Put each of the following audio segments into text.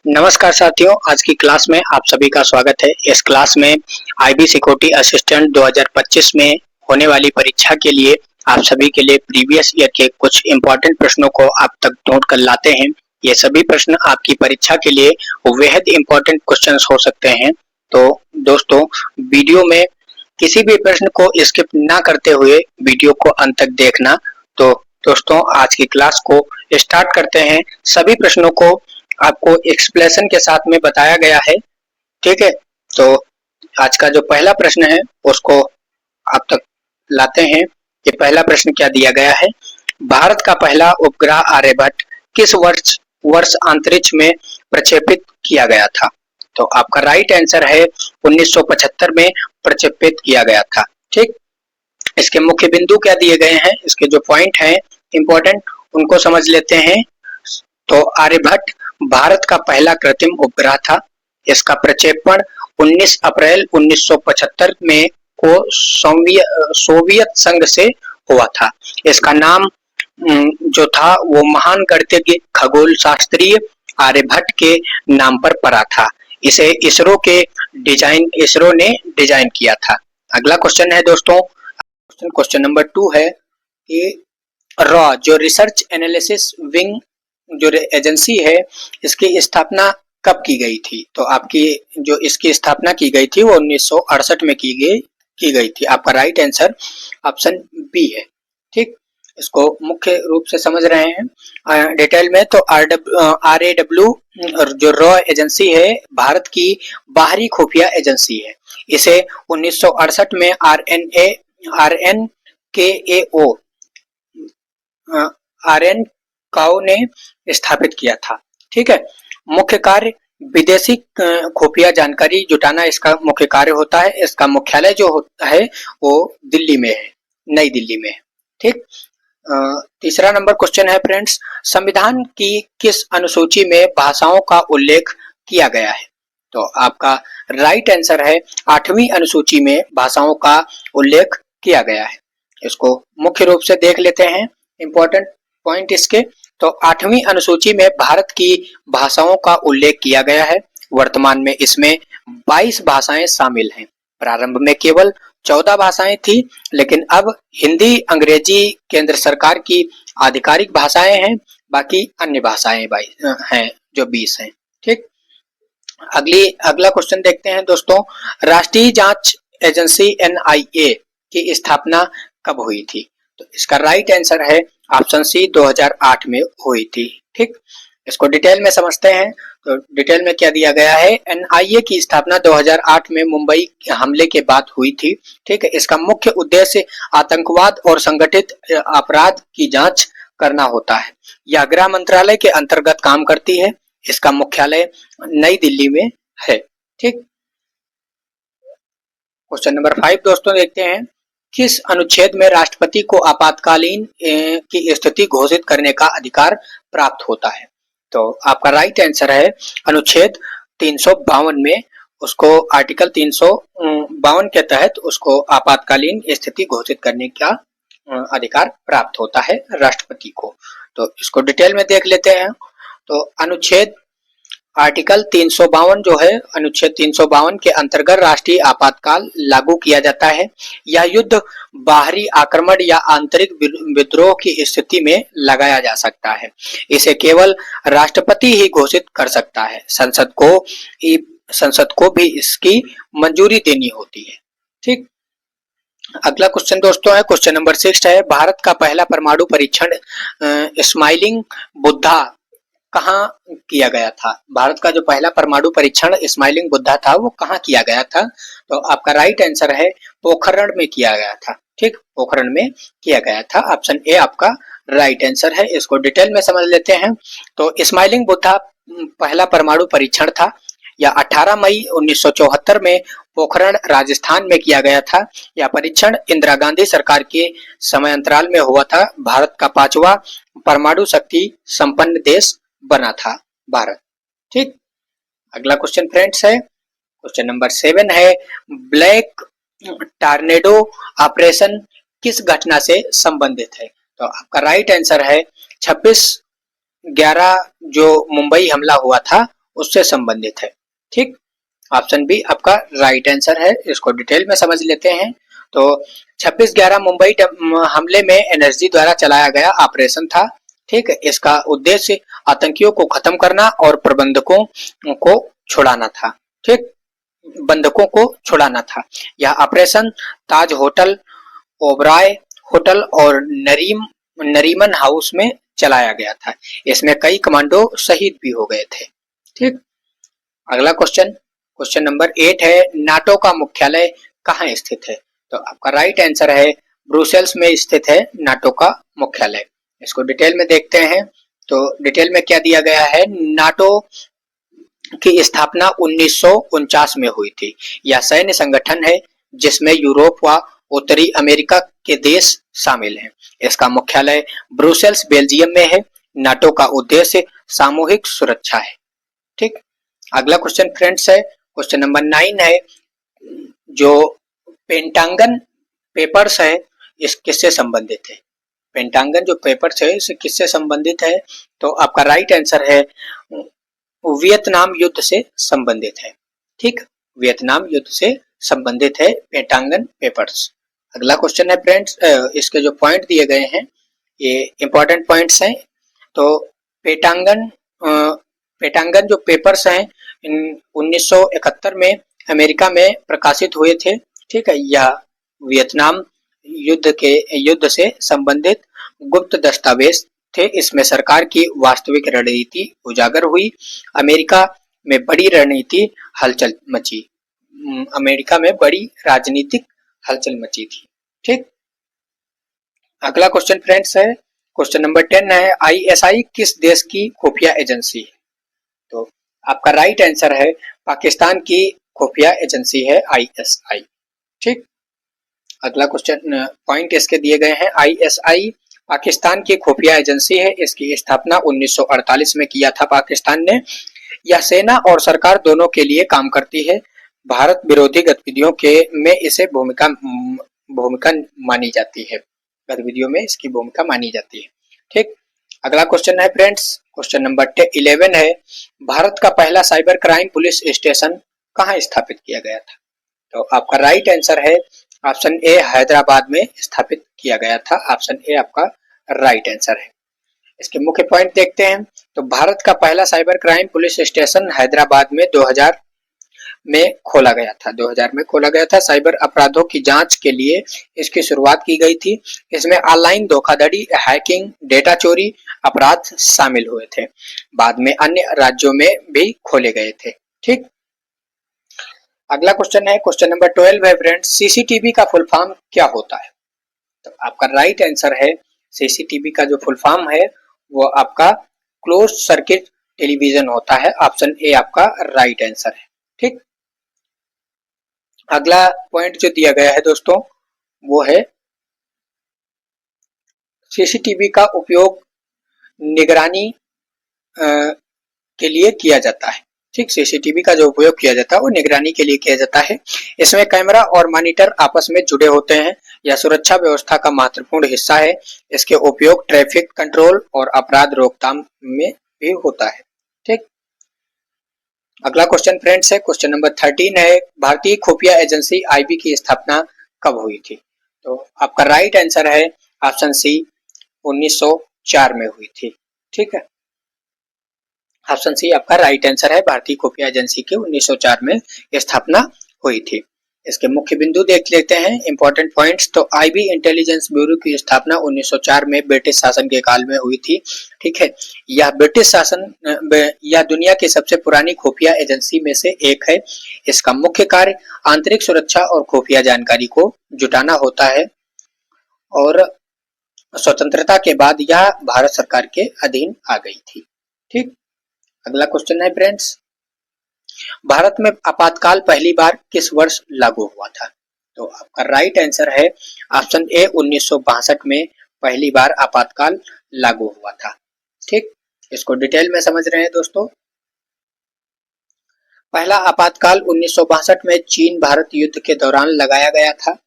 नमस्कार साथियों, आज की क्लास में आप सभी का स्वागत है। इस क्लास में आईबी सिक्योरिटी असिस्टेंट 2025 में होने वाली परीक्षा के लिए आप सभी के लिए प्रीवियस ईयर के कुछ इम्पोर्टेंट प्रश्नों को आप तक नोट कर लाते हैं। ये सभी प्रश्न आपकी परीक्षा के लिए बेहद इम्पोर्टेंट क्वेश्चंस हो सकते हैं। तो दोस्तों, वीडियो में किसी भी प्रश्न को स्किप ना करते हुए वीडियो को अंत तक देखना। तो दोस्तों, आज की क्लास को स्टार्ट करते हैं। सभी प्रश्नों को आपको एक्सप्लेनेशन के साथ में बताया गया है, ठीक है। तो आज का जो पहला प्रश्न है उसको आप तक लाते हैं। ये पहला प्रश्न क्या दिया गया है? भारत का पहला उपग्रह आर्यभट्ट किस वर्ष अंतरिक्ष में प्रक्षेपित किया गया था? तो आपका राइट आंसर है 1975 में प्रक्षेपित किया गया था, ठीक। इसके मुख्य बिंदु क्या दिए गए हैं, इसके जो पॉइंट हैं इंपॉर्टेंट उनको समझ लेते हैं। तो आर्यभट्ट भारत का पहला कृत्रिम उपग्रह था। इसका प्रक्षेपण 19 अप्रैल 1975 में को सोवियत संघ से हुआ था। इसका नाम जो था वो महान गणितज्ञ खगोल शास्त्री आर्यभट्ट के नाम पर पड़ा था। इसे इसरो ने डिजाइन किया था। अगला क्वेश्चन है दोस्तों, क्वेश्चन नंबर 2 है कि रॉ जो रिसर्च एनालिसिस विंग जो एजेंसी है, इसकी स्थापना कब की गई थी? तो आपकी जो इसकी स्थापना की गई थी वो 1968 में की गई थी। आपका राइट आंसर ऑप्शन बी है, ठीक। इसको मुख्य रूप से समझ रहे हैं डिटेल में। तो RAW जो रॉ एजेंसी है भारत की बाहरी खुफिया एजेंसी है। इसे 1968 में RN काओ ने स्थापित किया था, ठीक है। मुख्य कार्य विदेशी खुफिया जानकारी जुटाना इसका मुख्य कार्य होता है। इसका मुख्यालय जो होता है वो दिल्ली में है, नई दिल्ली में है, ठीक। तीसरा नंबर क्वेश्चन है फ्रेंड्स, संविधान की किस अनुसूची में भाषाओं का उल्लेख किया गया है? तो आपका राइट आंसर है 8वीं अनुसूची में भाषाओं का उल्लेख किया गया है। इसको मुख्य रूप से देख लेते हैं, इंपॉर्टेंट पॉइंट इसके। तो 8वीं अनुसूची में भारत की भाषाओं का उल्लेख किया गया है। वर्तमान में इसमें 22 भाषाएं शामिल हैं। प्रारंभ में केवल 14 भाषाएं थी, लेकिन अब हिंदी अंग्रेजी केंद्र सरकार की आधिकारिक भाषाएं हैं। बाकी अन्य भाषाएं हैं जो 20 हैं, ठीक। अगला क्वेश्चन देखते हैं दोस्तों, राष्ट्रीय जांच एजेंसी NIA की स्थापना कब हुई थी? तो इसका राइट आंसर है ऑप्शन सी 2008 में हुई थी, ठीक। इसको डिटेल में समझते हैं। तो डिटेल में क्या दिया गया है, NIA की स्थापना 2008 में मुंबई हमले के बाद हुई थी, ठीक है। इसका मुख्य उद्देश्य आतंकवाद और संगठित अपराध की जांच करना होता है। यह गृह मंत्रालय के अंतर्गत काम करती है। इसका मुख्यालय नई दिल्ली में है, ठीक। क्वेश्चन नंबर 5 दोस्तों देखते हैं, किस अनुच्छेद में राष्ट्रपति को आपातकालीन की स्थिति घोषित करने का अधिकार प्राप्त होता है? तो आपका राइट आंसर है अनुच्छेद 352 में, उसको आर्टिकल 352 के तहत उसको आपातकालीन स्थिति घोषित करने का अधिकार प्राप्त होता है राष्ट्रपति को। तो इसको डिटेल में देख लेते हैं। तो आर्टिकल 352 जो है, अनुच्छेद 352 के अंतर्गत राष्ट्रीय आपातकाल लागू किया जाता है। यह युद्ध, बाहरी आक्रमण या आंतरिक विद्रोह की स्थिति में लगाया जा सकता है। इसे केवल राष्ट्रपति ही घोषित कर सकता है। संसद को भी इसकी मंजूरी देनी होती है, ठीक। अगला क्वेश्चन दोस्तों है क्वेश्चन नंबर 6 है, भारत का पहला परमाणु परीक्षण स्माइलिंग बुद्धा कहाँ किया गया था? भारत का जो पहला परमाणु परीक्षण स्माइलिंग बुद्धा था वो कहाँ किया गया था? तो आपका राइट आंसर है पोखरण में किया गया था, ठीक। पोखरण में किया गया था। ऑप्शन ए आपका राइट आंसर है। इसको डिटेल में समझ लेते हैं। तो स्माइलिंग बुद्धा पहला परमाणु परीक्षण था। यह 18 मई 1974 में पोखरण राजस्थान में किया गया था। यह परीक्षण इंदिरा गांधी सरकार के समय अंतराल में हुआ था। भारत का 5वां परमाणु शक्ति संपन्न देश बना था भारत, ठीक। अगला क्वेश्चन फ्रेंड्स है क्वेश्चन नंबर 7 है, ब्लैक टॉर्नेडो ऑपरेशन किस घटना से संबंधित है? तो आपका राइट आंसर है 26/11 जो मुंबई हमला हुआ था उससे संबंधित है। ठीक, ऑप्शन बी आपका राइट आंसर है। इसको डिटेल में समझ लेते हैं। तो 26/11 मुंबई हमले में एनएसजी द्वारा चलाया गया ऑपरेशन था। ठीक है, इसका उद्देश्य आतंकियों को खत्म करना और प्रबंधकों को छुड़ाना था। ठीक, बंधकों को छुड़ाना था। यह ऑपरेशन ताज होटल, ओबराय होटल और नरीमन हाउस में चलाया गया था। इसमें कई कमांडो शहीद भी हो गए थे। ठीक, अगला क्वेश्चन, क्वेश्चन नंबर 8 है, नाटो का मुख्यालय कहाँ स्थित है? तो आपका राइट आंसर है ब्रुसेल्स में स्थित है नाटो का मुख्यालय। इसको डिटेल में देखते हैं। तो डिटेल में क्या दिया गया है, नाटो की स्थापना 1949 में हुई थी। यह सैन्य संगठन है जिसमें यूरोप व उत्तरी अमेरिका के देश शामिल हैं। इसका मुख्यालय ब्रुसेल्स बेल्जियम में है। नाटो का उद्देश्य सामूहिक सुरक्षा है। ठीक, अगला क्वेश्चन फ्रेंड्स है, क्वेश्चन नंबर 9 है, जो पेंटागन पेपर्स है इस किससे संबंधित है? पेंटागन जो पेपर्स है इसे किससे संबंधित है? तो आपका राइट आंसर है वियतनाम युद्ध से संबंधित है। ठीक, वियतनाम युद्ध से संबंधित है पेंटागन पेपर्स। अगला क्वेश्चन है फ्रेंड्स, इसके जो पॉइंट दिए गए हैं ये इंपॉर्टेंट पॉइंट्स हैं। तो पेंटागन जो पेपर्स हैं 1971 में अमेरिका में प्रकाशित हुए थे। ठीक है, यह वियतनाम युद्ध से संबंधित गुप्त दस्तावेज थे। इसमें सरकार की वास्तविक रणनीति उजागर हुई। अमेरिका में बड़ी रणनीति हलचल मची। अमेरिका में बड़ी राजनीतिक हलचल मची थी। ठीक, अगला क्वेश्चन फ्रेंड्स है, क्वेश्चन नंबर 10 है, आईएसआई किस देश की खुफिया एजेंसी है? तो आपका राइट आंसर है पाकिस्तान की खुफिया एजेंसी है आईएसआई। ठीक, अगला क्वेश्चन पॉइंट इसके दिए गए हैं, आईएसआई पाकिस्तान की खुफिया एजेंसी है। इसकी स्थापना 1948 में किया था पाकिस्तान ने। यह सेना और सरकार दोनों के लिए काम करती है। भारत विरोधी गतिविधियों के में इसे भूमिका मानी जाती है। गतिविधियों में इसकी भूमिका मानी जाती है। ठीक, अगला क्वेश्चन है फ्रेंड्स, क्वेश्चन नंबर 11 है, भारत का पहला साइबर क्राइम पुलिस स्टेशन कहाँ स्थापित किया गया था? तो आपका राइट आंसर है ऑप्शन ए हैदराबाद में स्थापित किया गया था। ऑप्शन ए आपका राइट आंसर है। इसके मुख्य पॉइंट देखते हैं। तो भारत का पहला cyber crime police station Hyderabad में 2000 में खोला गया था। 2000 में खोला गया था। साइबर अपराधों की जांच के लिए इसकी शुरुआत की गई थी। इसमें ऑनलाइन धोखाधड़ी, हैकिंग, डेटा चोरी अपराध शामिल हुए थे। बाद में अन्य राज्यों में भी खोले गए थे। ठीक, अगला क्वेश्चन है, क्वेश्चन नंबर 12 है फ्रेंड्स, सीसीटीवी का फुल फॉर्म क्या होता है? तो आपका राइट आंसर है सीसीटीवी का जो फुल फॉर्म है वो आपका क्लोज सर्किट टेलीविजन होता है। ऑप्शन ए आपका राइट आंसर है। ठीक, अगला पॉइंट जो दिया गया है दोस्तों वो है सीसीटीवी का उपयोग निगरानी के लिए किया जाता है। ठीक, सीसीटीवी का जो उपयोग किया जाता है वो निगरानी के लिए किया जाता है। इसमें कैमरा और मॉनिटर आपस में जुड़े होते हैं। यह सुरक्षा व्यवस्था का महत्वपूर्ण हिस्सा है। इसके उपयोग ट्रैफिक कंट्रोल और अपराध रोकथाम में भी होता है। ठीक, अगला क्वेश्चन फ्रेंड्स है, क्वेश्चन नंबर 13 है, भारतीय खुफिया एजेंसी आईबी की स्थापना कब हुई थी? तो आपका राइट आंसर है ऑप्शन सी 1904 में हुई थी। ठीक है, ऑप्शन सी आपका राइट आंसर है। भारतीय खुफिया एजेंसी की 1904 में स्थापना हुई थी। इसके मुख्य बिंदु देख लेते हैं, इंपॉर्टेंट पॉइंट्स। तो आईबी इंटेलिजेंस ब्यूरो की स्थापना 1904 में ब्रिटिश शासन के काल में हुई थी। ठीक है, यह ब्रिटिश शासन या दुनिया की सबसे पुरानी खुफिया एजेंसी में से एक है। इसका मुख्य कार्य आंतरिक सुरक्षा और खुफिया जानकारी को जुटाना होता है और स्वतंत्रता के बाद यह भारत सरकार के अधीन आ गई थी। ठीक, अगला क्वेश्चन है फ्रेंड्स, भारत में आपातकाल पहली बार किस वर्ष लागू हुआ था? तो आपका राइट आंसर है ऑप्शन ए 1962 में पहली बार आपातकाल लागू हुआ था। ठीक, इसको डिटेल में समझ रहे हैं दोस्तों। पहला आपातकाल 1962 में चीन भारत युद्ध के दौरान लगाया गया था।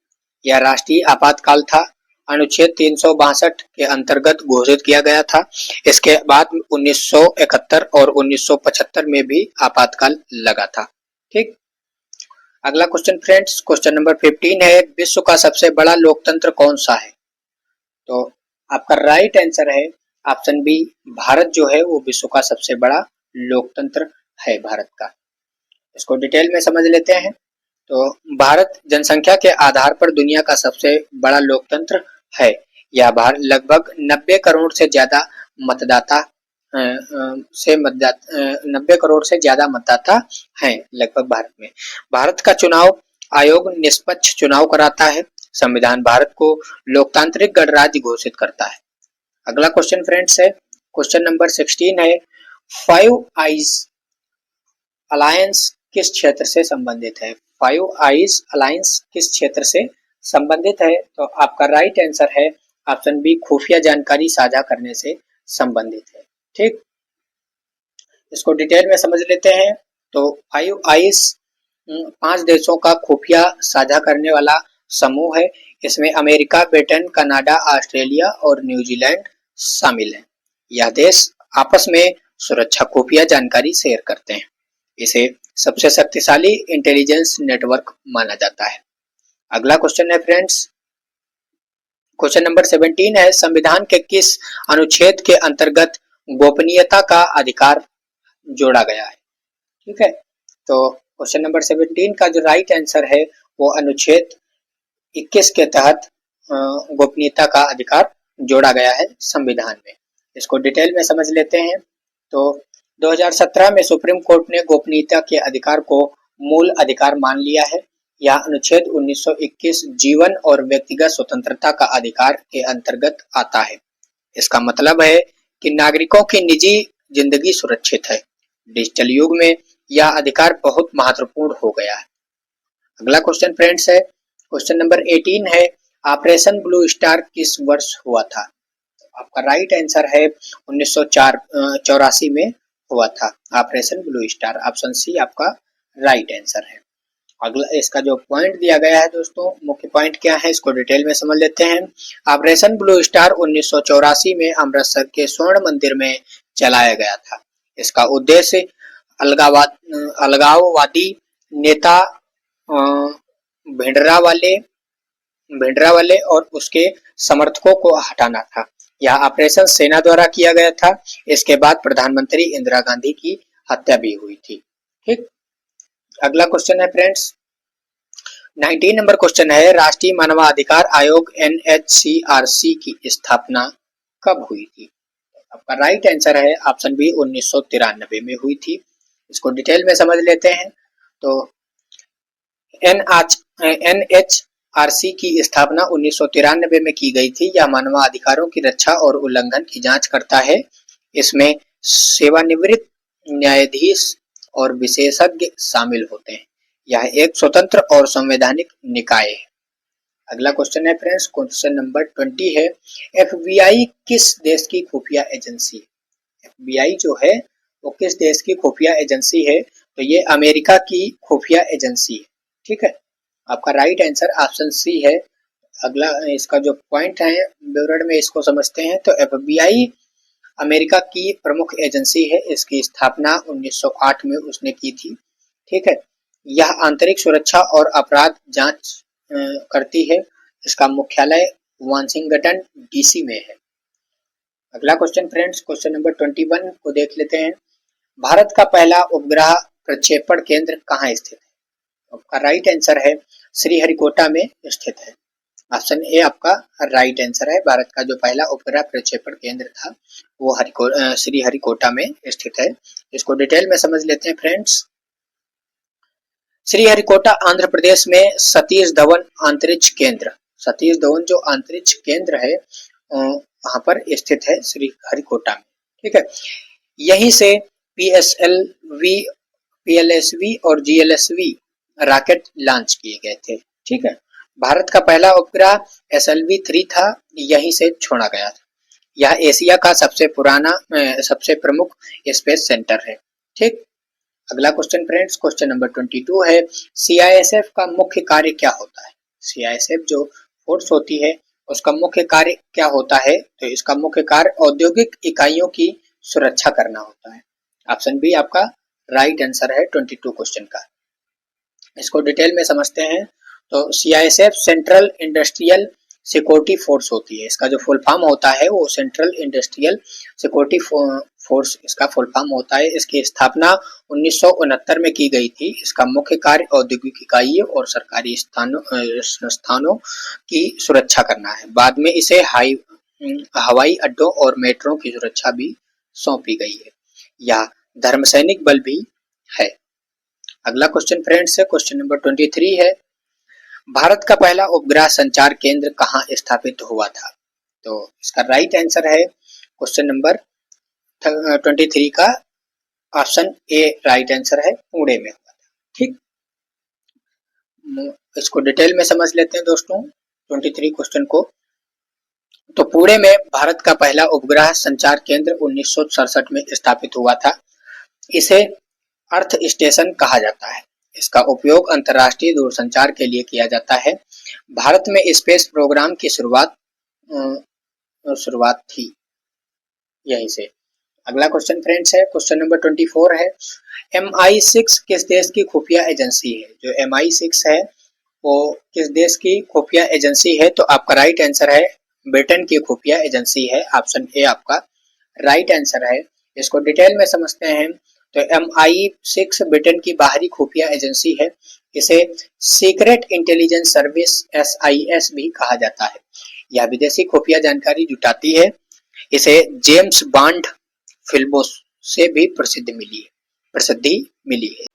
यह राष्ट्रीय आपातकाल था अनुच्छेद 362 के अंतर्गत घोषित किया गया था। इसके बाद 1971 और 1975 में भी आपातकाल लगा था। ठीक, अगला क्वेश्चन फ्रेंड्स, क्वेश्चन नंबर 15 है, विश्व का सबसे बड़ा लोकतंत्र कौन सा है? तो आपका राइट आंसर है ऑप्शन बी, भारत जो है वो विश्व का सबसे बड़ा लोकतंत्र है भारत का। इसको डिटेल में समझ लेते हैं। तो भारत जनसंख्या के आधार पर दुनिया का सबसे बड़ा लोकतंत्र है। यह भारत लगभग 90 करोड़ से ज्यादा मतदाता 90 करोड़ से ज्यादा मतदाता हैं लगभग भारत में। भारत का चुनाव आयोग निष्पक्ष चुनाव कराता है। संविधान भारत को लोकतांत्रिक गणराज्य घोषित करता है। अगला क्वेश्चन फ्रेंड्स है, क्वेश्चन नंबर 16 है, फाइव आइज अलायंस किस क्षेत्र से संबंधित है? फाइव आइज अलायंस किस क्षेत्र से संबंधित है? तो आपका राइट आंसर है ऑप्शन बी, खुफिया जानकारी साझा करने से संबंधित है। ठीक, इसको डिटेल में समझ लेते हैं। तो फाइव आइज 5 देशों का खुफिया साझा करने वाला समूह है। इसमें अमेरिका, ब्रिटेन, कनाडा, ऑस्ट्रेलिया और न्यूजीलैंड शामिल है। यह देश आपस में सुरक्षा खुफिया जानकारी शेयर करते हैं। इसे सबसे शक्तिशाली इंटेलिजेंस नेटवर्क माना जाता है। अगला क्वेश्चन है फ्रेंड्स, क्वेश्चन नंबर 17 है, संविधान के किस अनुच्छेद के अंतर्गत गोपनीयता का अधिकार जोड़ा गया है? ठीक है, तो क्वेश्चन नंबर 17 का जो राइट आंसर है वो अनुच्छेद 21 के तहत गोपनीयता का अधिकार जोड़ा गया है संविधान में। इसको डिटेल में समझ लेते हैं। तो 2017 में सुप्रीम कोर्ट ने गोपनीयता के अधिकार को मूल अधिकार मान लिया है। यह अनुच्छेद 1921 जीवन और व्यक्तिगत स्वतंत्रता का अधिकार के अंतर्गत आता है। इसका मतलब है कि नागरिकों की निजी जिंदगी सुरक्षित है। डिजिटल युग में यह अधिकार बहुत महत्वपूर्ण हो गया है। अगला क्वेश्चन फ्रेंड्स है, क्वेश्चन नंबर 18 है, ऑपरेशन ब्लू स्टार किस वर्ष हुआ था? आपका राइट आंसर है 1984 में हुआ था operation blue star. Option C आपका राइट आंसर है। अगला इसका जो पॉइंट दिया गया है दोस्तों, मुख्य पॉइंट क्या है इसको डिटेल में समझ लेते हैं। ऑपरेशन ब्लू स्टार 1984 में अमृतसर के स्वर्ण मंदिर में चलाया गया था। इसका उद्देश्य अलगाववादी नेता भिंडरावाले और उसके समर्थकों को हटाना था। यह ऑपरेशन सेना द्वारा किया गया था। इसके बाद प्रधानमंत्री इंदिरा गांधी की हत्या भी हुई थी। ठीक, अगला क्वेश्चन है फ्रेंड्स, 19 नंबर क्वेश्चन है, राष्ट्रीय मानवाधिकार आयोग NHRC की स्थापना कब हुई थी? आपका राइट आंसर है ऑप्शन बी 1993 में हुई थी। इसको डिटेल में समझ लेते हैं। तो NHRC की स्थापना 1993 में की गई थी। यह मानवाधिकारों की रक्षा और उल्लंघन की जांच करता है। इसमें सेवानिवृत्त न्यायाधीश और विशेषज्ञ शामिल होते हैं। यह एक स्वतंत्र और संवैधानिक निकाय है। अगला क्वेश्चन है फ्रेंड्स, क्वेश्चन नंबर 20 है, FBI किस देश की खुफिया एजेंसी है? FBI जो है वो किस देश की खुफिया एजेंसी है? तो ये अमेरिका की खुफिया एजेंसी है। ठीक है, आपका राइट आंसर ऑप्शन सी है। अगला इसका जो पॉइंट है विवरण में इसको समझते हैं। तो FBI अमेरिका की प्रमुख एजेंसी है। इसकी स्थापना 1908 में उसने की थी। ठीक है, यह आंतरिक सुरक्षा और अपराध जांच करती है। इसका मुख्यालय वाशिंगटन DC में है। अगला क्वेश्चन फ्रेंड्स, क्वेश्चन नंबर 21 को देख लेते हैं। भारत का पहला उपग्रह प्रक्षेपण केंद्र कहाँ स्थित है? आपका राइट आंसर है श्रीहरिकोटा में स्थित है। ऑप्शन ए आपका राइट आंसर है। भारत का जो पहला उपग्रह प्रक्षेपण केंद्र था वो श्रीहरिकोटा में स्थित है। इसको डिटेल में समझ लेते हैं फ्रेंड्स। श्रीहरिकोटा आंध्र प्रदेश में सतीश धवन अंतरिक्ष केंद्र, सतीश धवन जो अंतरिक्ष केंद्र है वहां पर स्थित है श्रीहरिकोटा में। ठीक है, यहीं से PLSV और GLSV रॉकेट लॉन्च किए गए थे। ठीक है, भारत का पहला उपग्रह SLV-3 था, यहीं से छोड़ा गया था। यह एशिया का सबसे प्रमुख स्पेस सेंटर है। ठीक, अगला क्वेश्चन फ्रेंड्स, क्वेश्चन नंबर 22 है, CISF का मुख्य कार्य क्या होता है? CISF जो फोर्स होती है उसका मुख्य कार्य क्या होता है? तो इसका मुख्य कार्य औद्योगिक इकाइयों की सुरक्षा करना होता है। ऑप्शन बी आपका राइट आंसर है 22 क्वेश्चन का। इसको डिटेल में समझते हैं। तो CISF central industrial security force होती है। इसका जो फुल फॉर्म होता है वो सेंट्रल इंडस्ट्रियल सिक्योरिटी फोर्स इसका फुल फॉर्म होता है। इसकी स्थापना 1969 में की गई थी। इसका मुख्य कार्य औद्योगिक इकाइयों और सरकारी संस्थानों की सुरक्षा करना है। बाद में इसे हवाई अड्डों और मेट्रो की सुरक्षा भी सौंपी गई है। यह धर्मसैनिक बल भी है। अगला क्वेश्चन फ्रेंड्स है क्वेश्चन नंबर 23 है, भारत का पहला उपग्रह संचार केंद्र कहाँ स्थापित हुआ था? तो इसका राइट आंसर है क्वेश्चन नंबर 23 का ऑप्शन ए राइट आंसर है, पुणे में हुआ था। ठीक, इसको डिटेल में समझ लेते हैं दोस्तों 23 क्वेश्चन को। तो पुणे में भारत का पहला उपग्रह संचार केंद्र 1967 में स्थापित हुआ था। इसे अर्थ स्टेशन कहा जाता है। इसका उपयोग अंतर्राष्ट्रीय दूरसंचार के लिए किया जाता है। भारत में स्पेस प्रोग्राम की शुरुआत थी यहीं से। अगला क्वेश्चन फ्रेंड्स है क्वेश्चन नंबर 24 है, MI6 किस देश की खुफिया एजेंसी है? जो MI6 है वो किस देश की खुफिया एजेंसी है? तो आपका राइट आंसर है ब्रिटेन की खुफिया एजेंसी है। ऑप्शन ए आपका राइट आंसर है। इसको डिटेल में समझते हैं। तो MI6 ब्रिटेन की बाहरी खुफिया एजेंसी है। इसे सीक्रेट इंटेलिजेंस सर्विस SIS भी कहा जाता है। यह विदेशी खुफिया जानकारी जुटाती है। इसे जेम्स बॉन्ड फिल्मों से भी प्रसिद्धि मिली है।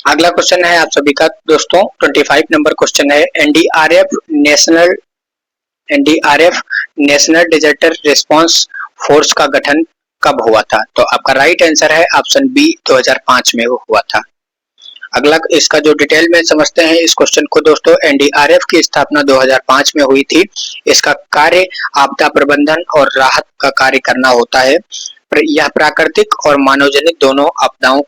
अगला क्वेश्चन है आप सभी का दोस्तों 25 नंबर क्वेश्चन है, NDRF national disaster response force का गठन कब हुआ था? तो आपका राइट आंसर है ऑप्शन बी 2005 में वो हुआ था। अगला इसका जो डिटेल में समझते हैं इस क्वेश्चन को दोस्तों, एनडीआरएफ की स्थापना 2005 में हुई थी। इसका कार्य आपदा प्रबंधन और राहत का कार्य करना होता है। यह प्राकृतिक और मानवजनित दोनों आपदाओं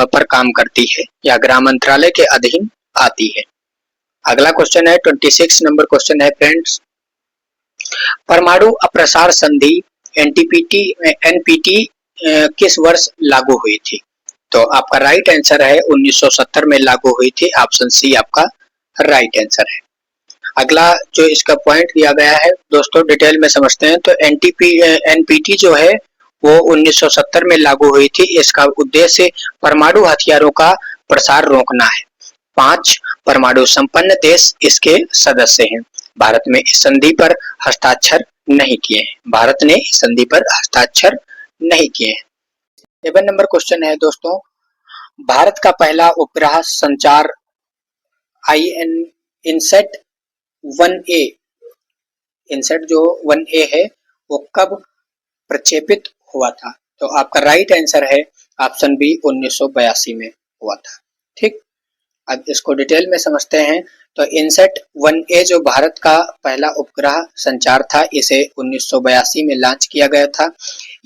पर काम करती है। यह गृह मंत्रालय के अधीन आती है। अगला क्वेश्चन है 26 नंबर क्वेश्चन है फ्रेंड्स, परमाणु अप्रसार संधि एनपीटी किस वर्ष लागू हुई थी? तो आपका राइट आंसर है 1970 में लागू हुई थी। ऑप्शन सी आपका राइट आंसर है। अगला जो इसका पॉइंट दिया गया है दोस्तों डिटेल में समझते हैं। तो एनपीटी जो है वो 1970 में लागू हुई थी। इसका उद्देश्य परमाणु हथियारों का प्रसार रोकना है। 5 परमाणु संपन्न देश इसके सदस्य हैं। भारत में इस संधि पर हस्ताक्षर नहीं किए हैं। भारत ने इस संधि पर हस्ताक्षर नहीं किए हैं। 7 नंबर क्वेश्चन है दोस्तों, भारत का पहला उपग्रह संचार इनसेट 1A इनसेट जो 1A है वो कब प्रक्षेपित हुआ था? तो आपका राइट आंसर है ऑप्शन बी 1982 में हुआ था। ठीक, अब इसको डिटेल में समझते हैं। तो इनसेट 1A जो भारत का पहला उपग्रह संचार था, इसे 1982 में लॉन्च किया गया था।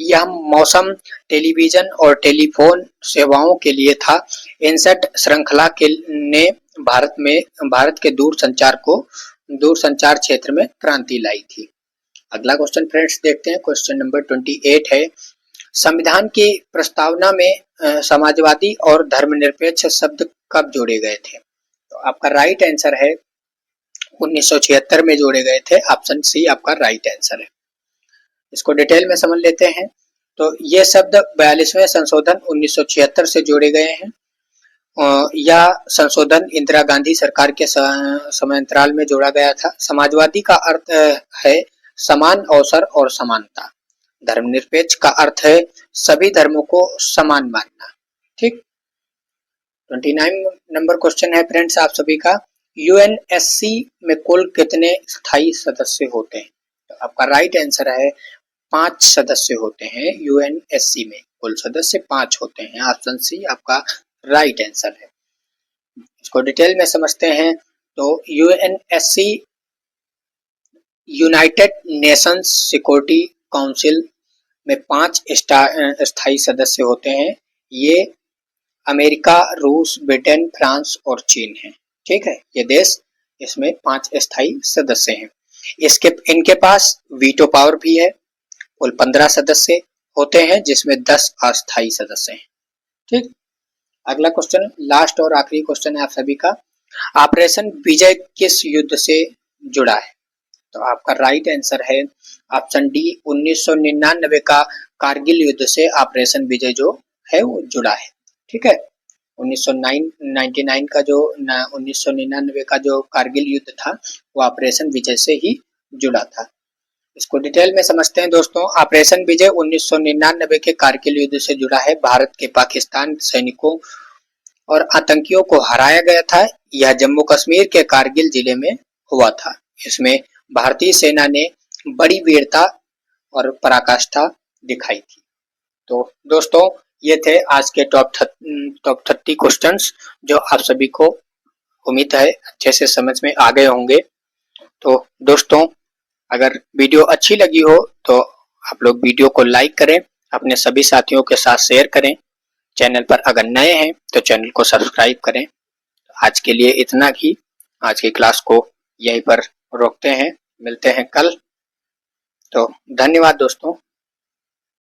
यह मौसम, टेलीविजन और टेलीफोन सेवाओं के लिए था। इनसेट श्रृंखला ने भारत के दूरसंचार क्षेत्र में क्रांति लाई थी। अगला क्वेश्चन फ्रेंड्स देखते हैं क्वेश्चन नंबर 28 है, संविधान की प्रस्तावना में समाजवादी और धर्मनिरपेक्ष शब्द कब जोड़े गए थे? तो आपका राइट आंसर है 1976 में जोड़े गए थे। ऑप्शन सी आपका राइट आंसर है। इसको डिटेल में समझ लेते हैं। तो ये शब्द 42वें संशोधन 1976 से जोड़े गए हैं। यह संशोधन इंदिरा गांधी सरकार के समयांतराल में जोड़ा गया था। समाजवादी का अर्थ है समान अवसर और समानता। धर्मनिरपेक्ष का अर्थ है सभी धर्मों को समान मानना। ठीक, 29 नंबर क्वेश्चन है फ्रेंड्स आप सभी का, यूएनएससी में कुल कितने स्थायी सदस्य होते हैं? तो आपका राइट आंसर है 5 सदस्य होते हैं। यूएनएससी में कुल सदस्य 5 होते हैं। ऑप्शन सी आपका राइट आंसर है। इसको डिटेल में समझते हैं। तो UNSC United Nations security council में 5 स्थायी सदस्य होते हैं। ये अमेरिका, रूस, ब्रिटेन, फ्रांस और चीन है। ठीक है, ये देश इसमें 5 स्थायी सदस्य हैं। इसके इनके पास वीटो पावर भी है। कुल 15 सदस्य होते हैं जिसमें 10 अस्थायी सदस्य हैं। ठीक, अगला क्वेश्चन, लास्ट और आखिरी क्वेश्चन है आप सभी का। ऑपरेशन विजय किस युद्ध से जुड़ा है? तो आपका राइट आंसर है ऑप्शन डी, 1999 का कारगिल युद्ध से ऑपरेशन विजय जो है वो जुड़ा है। ठीक है, 1999 का जो 1999 का जो कारगिल युद्ध था वो ऑपरेशन विजय से ही जुड़ा था। इसको डिटेल में समझते हैं दोस्तों। ऑपरेशन विजय 1999 के कारगिल युद्ध से जुड़ा है। भारत के पाकिस्तान सैनिकों और आतंकियों को हराया गया था। यह जम्मू कश्मीर के कारगिल जिले में हुआ था। इसमें भारतीय सेना ने बड़ी वीरता और पराकाष्ठा दिखाई थी। तो दोस्तों ये थे आज के टॉप 30 क्वेश्चंस जो आप सभी को उम्मीद है अच्छे से समझ में आ गए होंगे। तो दोस्तों अगर वीडियो अच्छी लगी हो तो आप लोग वीडियो को लाइक करें, अपने सभी साथियों के साथ शेयर करें। चैनल पर अगर नए हैं तो चैनल को सब्सक्राइब करें। आज के लिए इतना ही। आज की क्लास को यहीं पर रोकते हैं, मिलते हैं कल। तो धन्यवाद दोस्तों।